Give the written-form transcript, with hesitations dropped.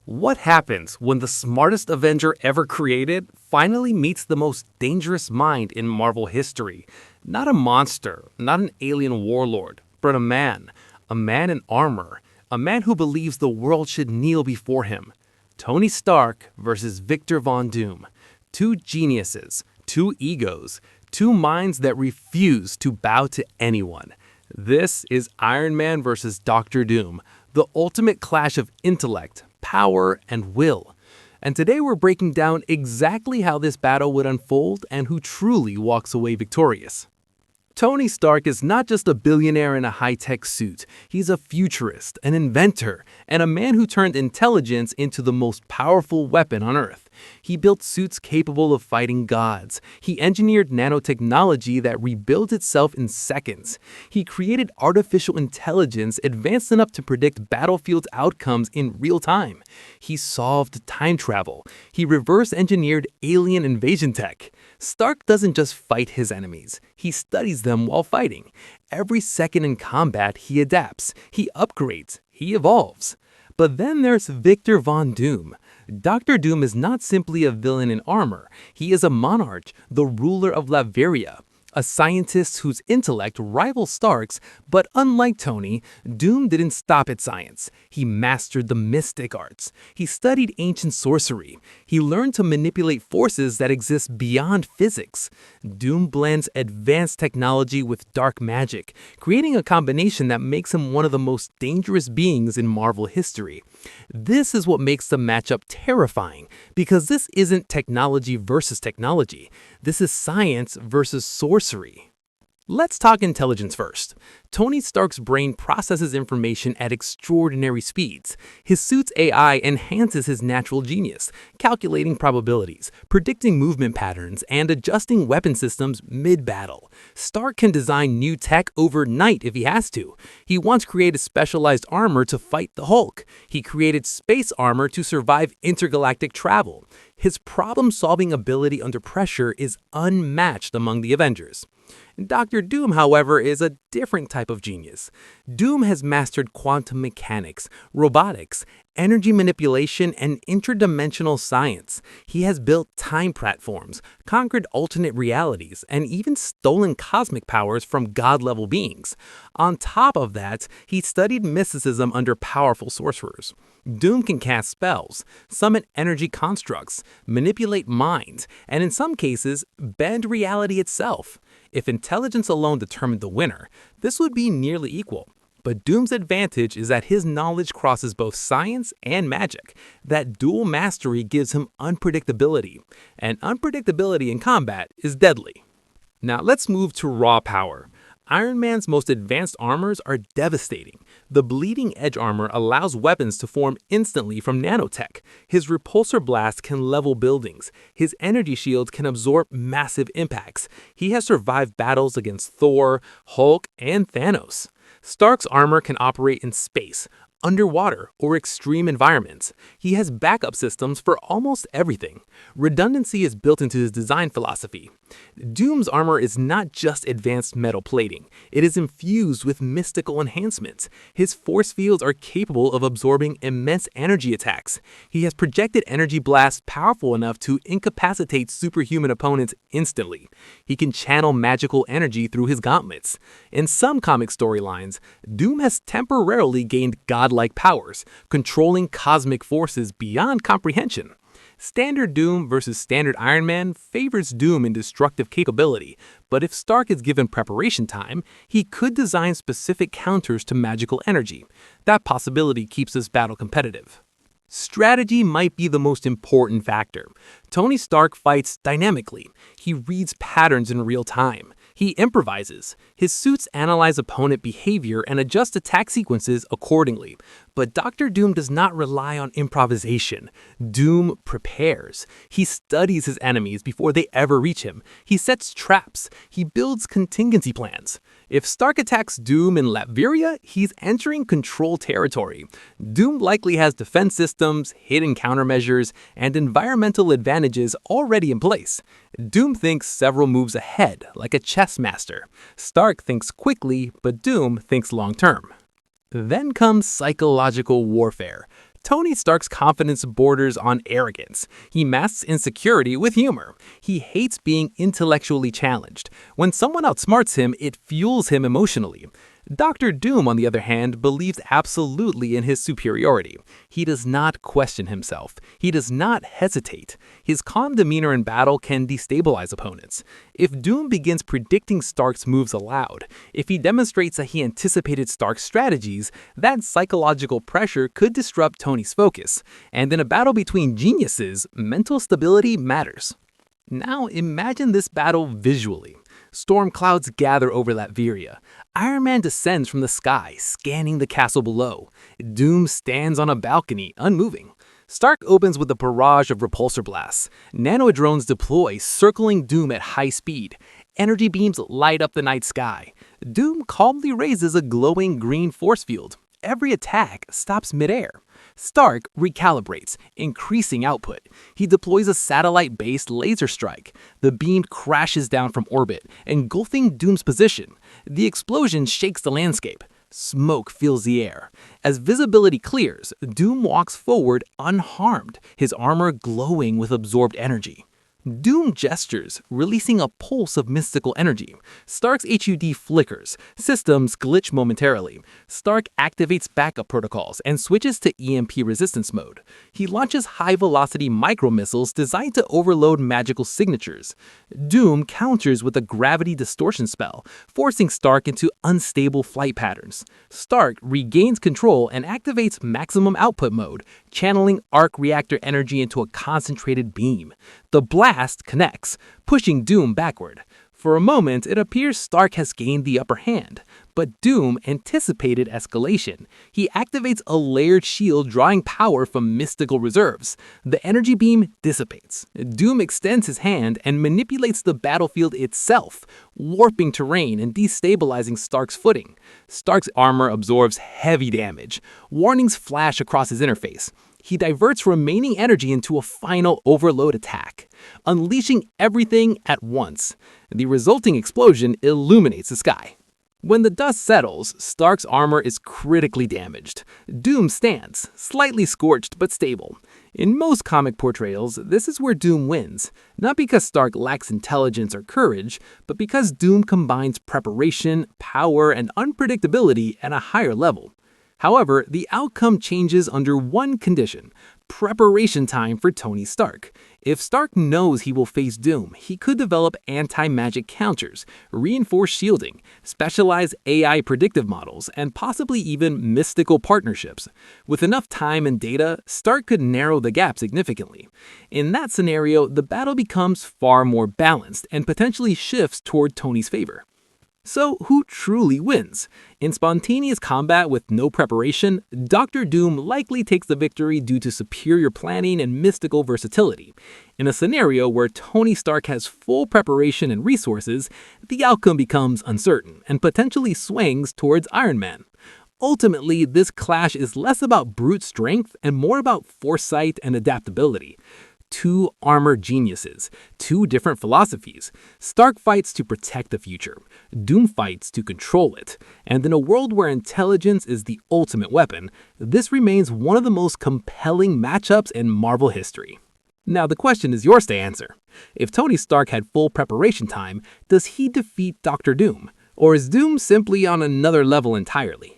What happens when the smartest Avenger ever created finally meets the most dangerous mind in Marvel history? Not a monster, not an alien warlord, but a man in armor, a man who believes the world should kneel before him. Tony Stark versus Victor Von Doom. Two geniuses, two egos, two minds that refuse to bow to anyone. This is Iron Man versus Doctor Doom, the ultimate clash of intellect, power, and will. And today we're breaking down exactly how this battle would unfold and who truly walks away victorious. Tony Stark is not just a billionaire in a high-tech suit. He's a futurist, an inventor, and a man who turned intelligence into the most powerful weapon on Earth. He built suits capable of fighting gods. He engineered nanotechnology that rebuilds itself in seconds. He created artificial intelligence advanced enough to predict battlefield outcomes in real time. He solved time travel. He reverse-engineered alien invasion tech. Stark doesn't just fight his enemies. He studies them while fighting. Every second in combat, he adapts, he upgrades, he evolves. But then there's Victor Von Doom. Doctor Doom is not simply a villain in armor. He is a monarch, the ruler of Latveria, a scientist whose intellect rivals Stark's, but unlike Tony, Doom didn't stop at science. He mastered the mystic arts. He studied ancient sorcery. He learned to manipulate forces that exist beyond physics. Doom blends advanced technology with dark magic, creating a combination that makes him one of the most dangerous beings in Marvel history. This is what makes the matchup terrifying, because this isn't technology versus technology. This is science versus sorcery. Let's talk intelligence first. Tony Stark's brain processes information at extraordinary speeds. His suit's AI enhances his natural genius, calculating probabilities, predicting movement patterns, and adjusting weapon systems mid-battle. Stark can design new tech overnight if he has to. He once created specialized armor to fight the Hulk. He created space armor to survive intergalactic travel. His problem-solving ability under pressure is unmatched among the Avengers. Dr. Doom, however, is a different type of genius. Doom has mastered quantum mechanics, robotics, energy manipulation, and interdimensional science. He has built time platforms, conquered alternate realities, and even stolen cosmic powers from god-level beings. On top of that, he studied mysticism under powerful sorcerers. Doom can cast spells, summon energy constructs, manipulate minds, and in some cases, bend reality itself. If intelligence alone determined the winner, this would be nearly equal. But Doom's advantage is that his knowledge crosses both science and magic. That dual mastery gives him unpredictability, and unpredictability in combat is deadly. Now let's move to raw power. Iron Man's most advanced armors are devastating. The bleeding edge armor allows weapons to form instantly from nanotech. His repulsor blast can level buildings. His energy shield can absorb massive impacts. He has survived battles against Thor, Hulk, and Thanos. Stark's armor can operate in space, underwater, or extreme environments. He has backup systems for almost everything. Redundancy is built into his design philosophy. Doom's armor is not just advanced metal plating. It is infused with mystical enhancements. His force fields are capable of absorbing immense energy attacks. He has projected energy blasts powerful enough to incapacitate superhuman opponents instantly. He can channel magical energy through his gauntlets. In some comic storylines, Doom has temporarily gained godlike powers, controlling cosmic forces beyond comprehension. Standard Doom versus Standard Iron Man favors Doom in destructive capability, but if Stark is given preparation time, he could design specific counters to magical energy. That possibility keeps this battle competitive. Strategy might be the most important factor. Tony Stark fights dynamically. He reads patterns in real time. He improvises. His suits analyze opponent behavior and adjust attack sequences accordingly. But Doctor Doom does not rely on improvisation. Doom prepares. He studies his enemies before they ever reach him. He sets traps. He builds contingency plans. If Stark attacks Doom in Latveria, he's entering control territory. Doom likely has defense systems, hidden countermeasures, and environmental advantages already in place. Doom thinks several moves ahead, like a chess master. Stark thinks quickly, but Doom thinks long-term. Then comes psychological warfare. Tony Stark's confidence borders on arrogance. He masks insecurity with humor. He hates being intellectually challenged. When someone outsmarts him, it fuels him emotionally. Doctor Doom, on the other hand, believes absolutely in his superiority. He does not question himself. He does not hesitate. His calm demeanor in battle can destabilize opponents. If Doom begins predicting Stark's moves aloud, if he demonstrates that he anticipated Stark's strategies, that psychological pressure could disrupt Tony's focus. And in a battle between geniuses, mental stability matters. Now imagine this battle visually. Storm clouds gather over Latveria. Iron Man descends from the sky, scanning the castle below. Doom stands on a balcony, unmoving. Stark opens with a barrage of repulsor blasts. Nanodrones deploy, circling Doom at high speed. Energy beams light up the night sky. Doom calmly raises a glowing green force field. Every attack stops midair. Stark recalibrates, increasing output. He deploys a satellite-based laser strike. The beam crashes down from orbit, engulfing Doom's position. The explosion shakes the landscape. Smoke fills the air. As visibility clears, Doom walks forward unharmed, his armor glowing with absorbed energy. Doom gestures, releasing a pulse of mystical energy. Stark's HUD flickers. Systems glitch momentarily. Stark activates backup protocols and switches to EMP resistance mode. He launches high-velocity micro-missiles designed to overload magical signatures. Doom counters with a gravity distortion spell, forcing Stark into unstable flight patterns. Stark regains control and activates maximum output mode, channeling arc reactor energy into a concentrated beam. The blast connects, pushing Doom backward. For a moment, it appears Stark has gained the upper hand, but Doom anticipated escalation. He activates a layered shield drawing power from mystical reserves. The energy beam dissipates. Doom extends his hand and manipulates the battlefield itself, warping terrain and destabilizing Stark's footing. Stark's armor absorbs heavy damage. Warnings flash across his interface. He diverts remaining energy into a final overload attack, unleashing everything at once. The resulting explosion illuminates the sky. When the dust settles, Stark's armor is critically damaged. Doom stands, slightly scorched but stable. In most comic portrayals, this is where Doom wins, not because Stark lacks intelligence or courage, but because Doom combines preparation, power, and unpredictability at a higher level. However, the outcome changes under one condition: preparation time for Tony Stark. If Stark knows he will face Doom, he could develop anti-magic counters, reinforced shielding, specialized AI predictive models, and possibly even mystical partnerships. With enough time and data, Stark could narrow the gap significantly. In that scenario, the battle becomes far more balanced and potentially shifts toward Tony's favor. So, who truly wins? In spontaneous combat with no preparation, Doctor Doom likely takes the victory due to superior planning and mystical versatility. In a scenario where Tony Stark has full preparation and resources, the outcome becomes uncertain and potentially swings towards Iron Man. Ultimately, this clash is less about brute strength and more about foresight and adaptability. Two armored geniuses, two different philosophies. Stark fights to protect the future. Doom fights to control it. And in a world where intelligence is the ultimate weapon, this remains one of the most compelling matchups in Marvel history. Now the question is yours to answer. If Tony Stark had full preparation time, does he defeat Doctor Doom? Or is Doom simply on another level entirely?